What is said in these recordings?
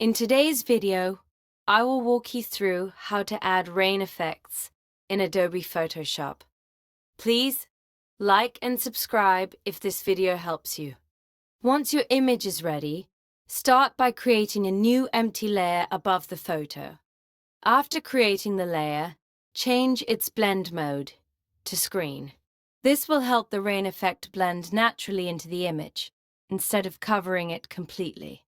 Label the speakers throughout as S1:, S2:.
S1: In today's video, I will walk you through how to add rain effects in Adobe Photoshop. Please like and subscribe if this video helps you. Once your image is ready, start by creating a new empty layer above the photo. After creating the layer, change its blend mode to screen. This will help the rain effect blend naturally into the image, instead of covering it completely.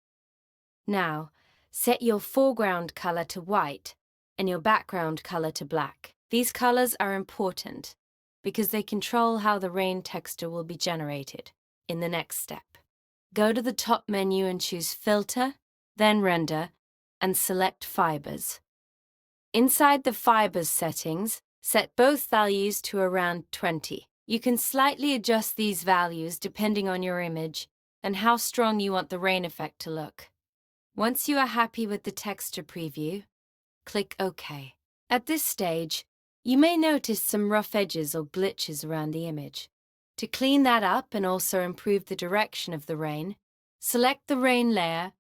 S1: Now, set your foreground color to white and your background color to black. These colors are important because they control how the rain texture will be generated in the next step. Go to the top menu and choose Filter, then Render, and select Fibers. Inside the Fibers settings, set both values to around 20. You can slightly adjust these values depending on your image and how strong you want the rain effect to look. Once you are happy with the texture preview, click OK. At this stage, you may notice some rough edges or glitches around the image. To clean that up and also improve the direction of the rain, select the rain layer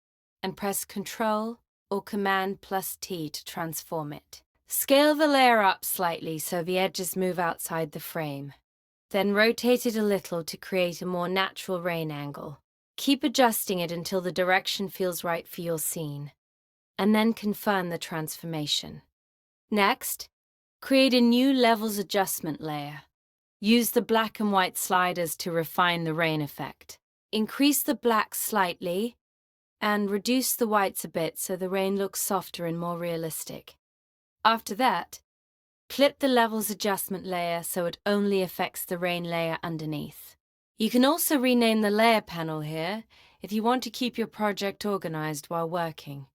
S1: and press Ctrl or Command+T to transform it. Scale the layer up slightly so the edges move outside the frame. Then rotate it a little to create a more natural rain angle. Keep adjusting it until the direction feels right for your scene, and then confirm the transformation. Next, create a new levels adjustment layer. Use the black and white sliders to refine the rain effect. Increase the blacks slightly and reduce the whites a bit so the rain looks softer and more realistic. After that, clip the levels adjustment layer so it only affects the rain layer underneath. You can also rename the layer panel here if you want to keep your project organized while working.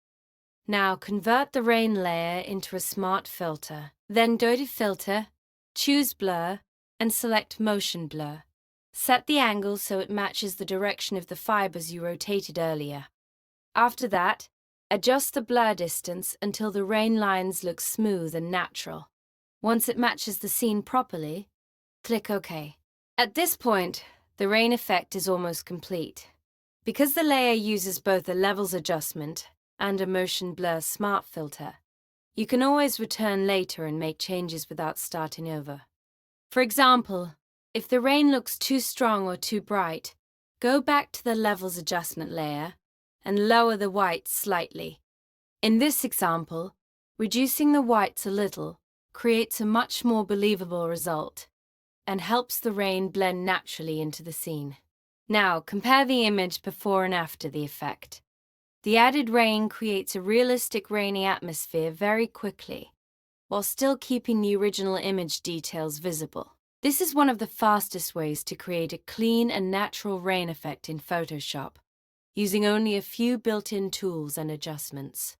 S1: Now convert the rain layer into a smart filter. Then go to Filter, choose Blur, and select Motion Blur. Set the angle so it matches the direction of the fibers you rotated earlier. After that, adjust the blur distance until the rain lines look smooth and natural. Once it matches the scene properly, click OK. At this point, the rain effect is almost complete. Because the layer uses both a levels adjustment and a motion blur smart filter, you can always return later and make changes without starting over. For example, if the rain looks too strong or too bright, go back to the levels adjustment layer and lower the whites slightly. In this example, reducing the whites a little creates a much more believable result and helps the rain blend naturally into the scene. Now, compare the image before and after the effect. The added rain creates a realistic rainy atmosphere very quickly, while still keeping the original image details visible. This is one of the fastest ways to create a clean and natural rain effect in Photoshop, using only a few built-in tools and adjustments.